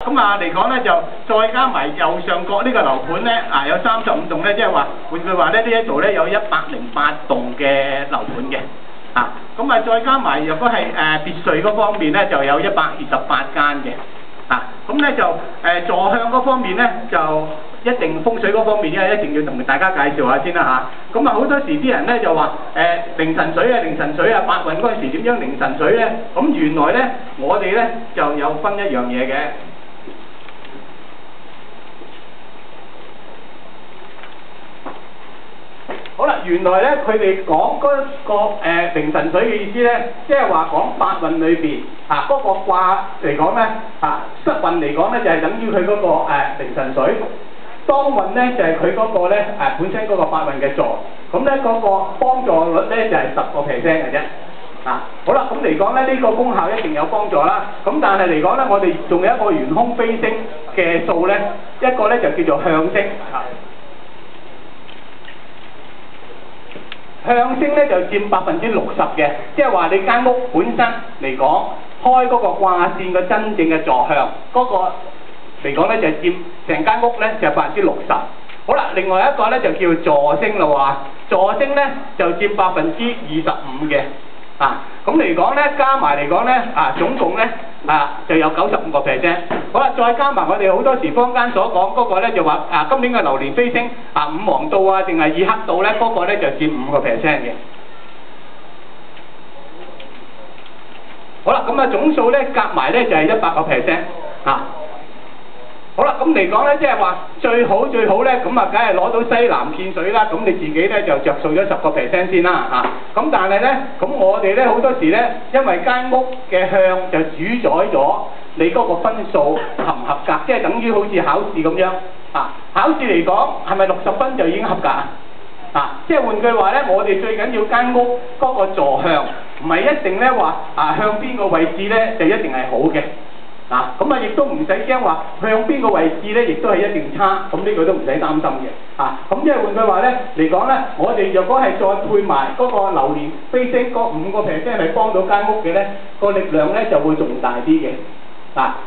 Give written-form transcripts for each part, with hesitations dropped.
咁啊嚟講咧就再加埋右上角呢個樓盤咧，有35棟咧，即係話換句話咧，呢一度咧有108棟嘅樓盤嘅。咁啊再加埋如果係別墅嗰方面咧，就有128間嘅。咁咧就坐向嗰方面咧，就一定風水嗰方面咧，一定要同大家介紹下先啦嚇。咁啊好多時啲人咧就話凌晨水啊，八運嗰陣時點樣凌晨水咧？咁原來咧我哋咧就有分一樣嘢嘅。好啦，原來咧佢哋講嗰個凌晨水嘅意思咧，即係話講八運裏邊嗰個卦嚟講咧失運嚟講咧就係等於佢嗰個凌晨水，當運咧就係佢嗰個咧本身嗰個八運嘅座，咁咧嗰個幫助率咧就係10%嘅啫。好啦，咁嚟講咧呢個功效一定有幫助啦。咁但係嚟講咧，我哋仲有一個玄空飛星嘅數咧，一個咧就叫做向星。向星咧就佔60%嘅，即係話你間屋本身嚟講開嗰個卦線嘅真正嘅坐向嗰個嚟講咧就佔成間屋咧就60%。好啦，另外一個咧就叫坐星咯喎，坐星咧就佔25%嘅。咁嚟講咧加埋嚟講咧總共咧就有95%。好啦，再加埋我哋好多時坊間所講嗰個咧就話今年嘅流年飛星五黃道定係二黑道咧，嗰個咧就佔5%嘅。好啦，咁總數咧夾埋咧就係100%。好啦，咁嚟講咧，即係話最好咧，咁梗係攞到西南片水啦。咁你自己咧就着數咗10%先啦咁但係咧，咁我哋咧好多時咧，因為間屋嘅向就主宰咗你嗰個分數合唔合格，即係等於好似考試咁樣考試嚟講係咪60分就已經合格即係換句話咧，我哋最緊要間屋嗰個坐向，唔係一定咧話向邊個位置咧就一定係好嘅。咁亦都唔使驚話向邊個位置咧，亦都係一定差，咁呢個都唔使擔心嘅。咁即係換句話咧嚟講咧，我哋若果係再配埋嗰個流年飛星嗰5%係幫到間屋嘅咧，個力量咧就會仲大啲嘅。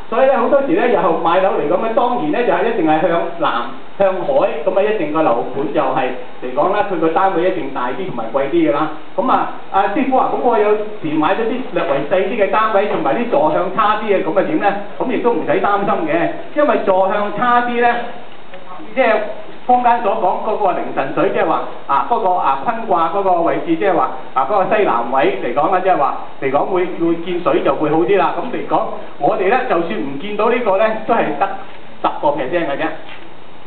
所以咧好多時咧日後買樓嚟講咧，當然咧就係一定係向南向海，咁一定個樓盤就係嚟講咧，佢個單位一定大啲同埋貴啲嘅啦。咁師傅話，咁我有時買咗啲略為細啲嘅單位，同埋啲坐向差啲嘅，咁點咧？咁亦都唔使擔心嘅，因為坐向差啲咧，即係坊間所講嗰個凌晨水，即係話嗰個坤卦嗰個位置，即係話嗰個西南位嚟講啦，即係話嚟講會見水就會好啲啦。咁嚟講，我哋咧就算唔見到呢個咧，都係得10%嘅啫。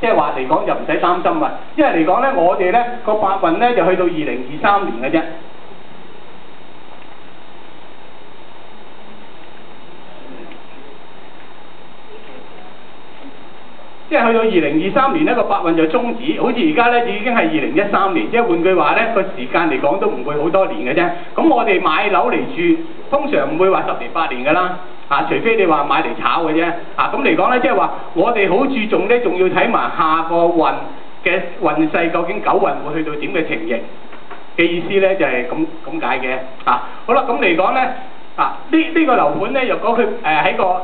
即係話嚟講就唔使擔心啊，因為嚟講咧，我哋咧個八運咧就去到2023年嘅啫。即係去到2023年呢個八運就終止，好似而家咧已經係2013年，即係換句話咧個時間嚟講都唔會好多年嘅啫。咁我哋買樓嚟住，通常唔會話10年8年㗎啦。除非你話買嚟炒嘅啫。咁嚟講咧，即係話我哋好注重咧，仲要睇埋下個運嘅運勢，究竟9運會去到點嘅情形嘅意思咧，就係咁解嘅。好啦，咁嚟講咧。呢個樓盤咧，若果佢喺個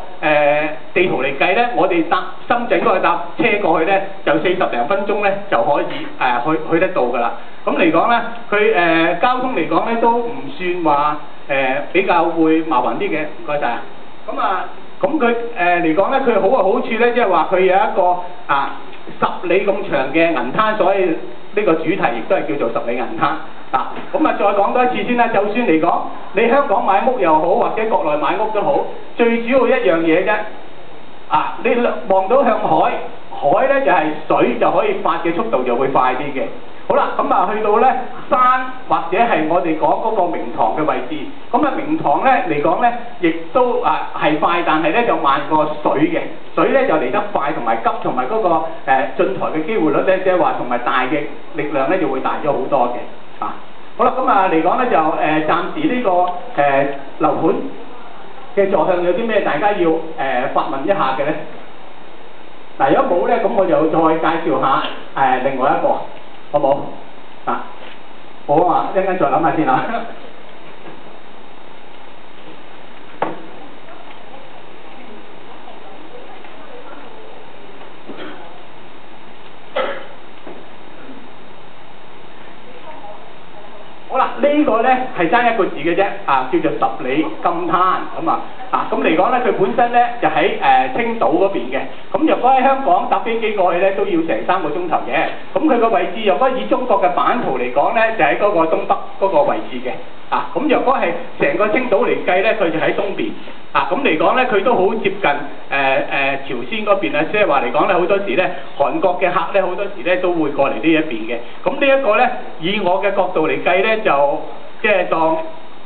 地圖嚟計咧，我哋搭深圳嗰個搭車過去咧，就40零分鐘咧就可以去得到㗎啦。咁嚟講咧，佢交通嚟講咧都唔算話比較會麻煩啲嘅。唔該晒。咁佢嚟講咧，佢好嘅好處咧，即係話佢有一個10里咁長嘅銀灘，所以呢個主題亦都係叫做10里銀灘。再講多一次先啦。就算嚟講，你香港買屋又好，或者國內買屋都好，最主要一樣嘢啫。你望到向海，海咧就係水就可以發嘅速度就會快啲嘅。好啦，去到咧山或者係我哋講嗰個明堂嘅位置，明堂咧嚟講咧，亦都係快，但係咧就慢過水嘅。水咧就嚟得快同埋急，同埋嗰個進台嘅機會率咧，即係話同埋大嘅力量咧就會大咗好多嘅。好啦，嚟講咧就暫時呢個樓盤嘅坐向有啲咩大家要發問一下嘅咧？如果冇咧，咁我就再介紹下另外一個，好冇？好啊，一陣間再諗下先啦。呢個咧係爭一個字嘅啫，叫做十里金灘咁啊。咁嚟講咧，佢本身咧就喺青島嗰邊嘅。咁若果喺香港搭飛機過去咧，都要成3個鐘頭嘅。咁佢個位置，若果以中國嘅版圖嚟講咧，就喺嗰個東北嗰個位置嘅。咁若果係成個青島嚟計咧，佢就喺東邊。咁嚟講咧，佢都好接近朝鮮嗰邊啊，即係話嚟講咧，好多時咧，韓國嘅客咧，好多時咧都會過嚟呢一邊嘅。咁呢一個咧，以我嘅角度嚟計咧，就即係當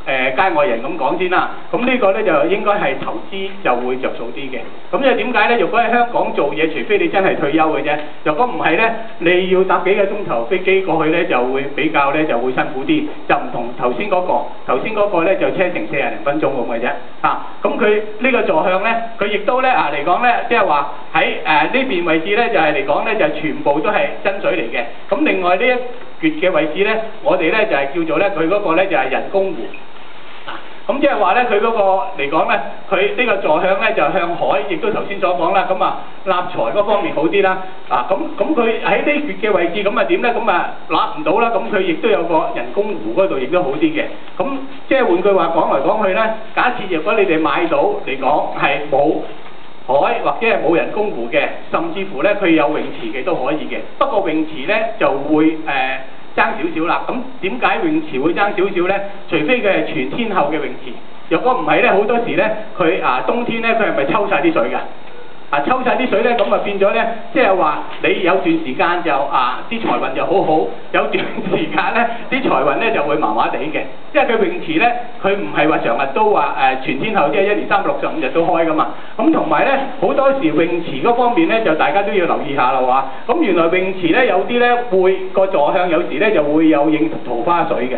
街外人咁講先啦。咁呢個咧就應該係投資就會着數啲嘅。咁因為點解咧？如果喺香港做嘢，除非你真係退休嘅啫。如果唔係咧，你要搭幾個鐘頭飛機過去咧，就會比較咧就會辛苦啲，就唔同頭先嗰個。頭先嗰個咧就車程40零分鐘咁嘅啫。咁佢呢個座向咧，佢亦都咧嚟講咧，即係話喺呢邊位置咧就係嚟講咧就全部都係真水嚟嘅。咁另外呢一橛嘅位置咧，我哋咧就係叫做咧佢嗰個咧就係人工湖。咁即係話咧，佢嗰個嚟講咧，佢呢個座向咧就向海，亦都頭先所講啦。咁立財嗰方面好啲啦。咁佢喺呢橛嘅位置，咁點咧？咁揦唔到啦。咁佢亦都有個人工湖嗰度，亦都好啲嘅。咁即係換句話講嚟講去咧，假設如果你哋買到嚟講係冇海或者係冇人工湖嘅，甚至乎咧佢有泳池嘅都可以嘅。不過泳池咧就會爭少少啦，咁點解泳池會爭少少咧？除非佢係全天候嘅泳池，若果唔係咧，好多時咧佢冬天咧佢係咪抽晒啲水㗎？抽晒啲水咧，咁變咗咧，即係話你有段時間就啲財運就好好，有段時間咧啲財運咧就會麻麻地嘅，因為佢泳池咧佢唔係話常日都話全天候，即係1年365日都開㗎嘛。咁同埋咧好多時泳池嗰方面咧就大家都要留意下啦喎。咁原來泳池咧有啲咧會個座向有時咧就會有映桃花水嘅。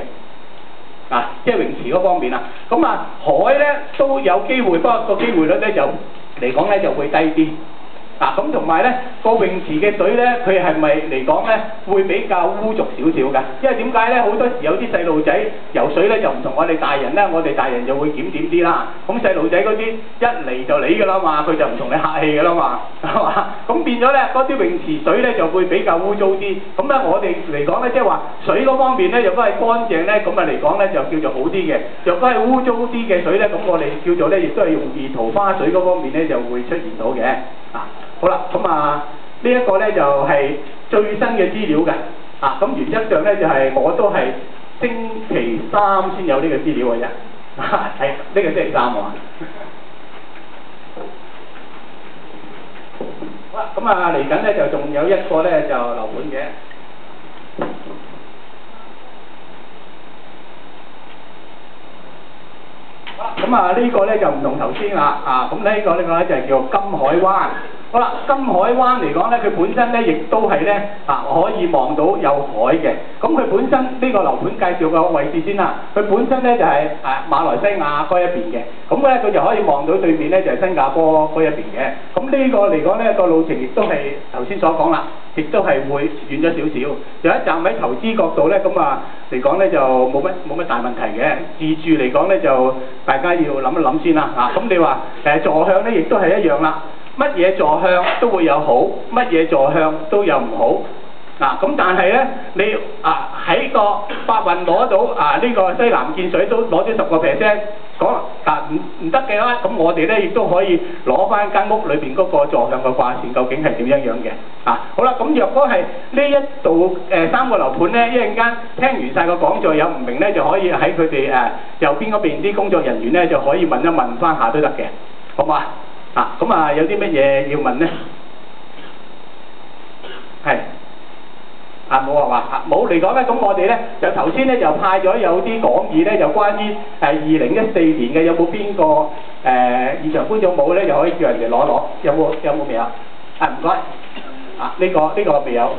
即係泳池嗰方面啊。咁海咧都有機會，不過個機會率咧就嚟講咧就會低啲。咁同埋咧個泳池嘅水咧，佢係咪嚟講咧會比較污濁少少㗎？因為點解咧？好多時有啲細路仔游水咧就唔同我哋大人咧，我哋大人就會檢點啲啦。咁細路仔嗰啲一嚟就嚟㗎啦嘛，佢就唔同你客氣㗎啦嘛，係嘛？咁變咗咧嗰啲泳池水咧就會比較污糟啲。咁咧我哋嚟講咧，即係話水嗰方面咧，若果係乾淨咧，咁嚟講咧就叫做好啲嘅。若果係污糟啲嘅水咧，咁我哋叫做咧亦都係容易桃花水嗰方面咧就會出現到嘅。好啦，咁呢一個咧就係最新嘅資料嘅。咁原則上咧就係我都係星期3先有呢個資料嘅啫。係呢個星期3喎。好啦，咁嚟緊咧就仲有一個咧就樓盤嘅。咁呢個咧就唔同頭先啦。咁呢個咧就係叫金海灣。好啦，金海灣嚟講咧，佢本身咧亦都係咧可以望到有海嘅。咁佢本身呢個樓盤介紹個位置先啦。佢本身咧就係馬來西亞嗰一邊嘅。咁咧佢就可以望到對面咧就係新加坡嗰一邊嘅。咁呢個嚟講咧個路程亦都係頭先所講啦，亦都係會遠咗少少。有一站喺投資角度咧，咁嚟講咧就冇乜大問題嘅。自住嚟講咧就大家要諗一諗先啦。咁你話座向咧亦都係一樣啦。乜嘢座向都會有好，乜嘢座向都有唔好。咁但係咧，你喺個八運攞到呢個西南見水都攞咗10%，講唔得嘅啦。咁我哋咧亦都可以攞翻間屋裏邊嗰個座向嘅掛線，究竟係點樣嘅？好啦，咁若果係呢一度3個樓盤咧，一陣間聽完晒個講座有唔明咧，就可以喺佢哋右邊嗰邊啲工作人員咧就可以問一問翻下都得嘅，好嘛？咁有啲乜嘢要問咧？係冇冇嚟講咧，咁我哋咧就頭先咧就派咗有啲講義咧，就關於2014年嘅，有冇邊個現場觀眾冇咧，就可以叫人哋攞，有冇未有？唔該，呢個未有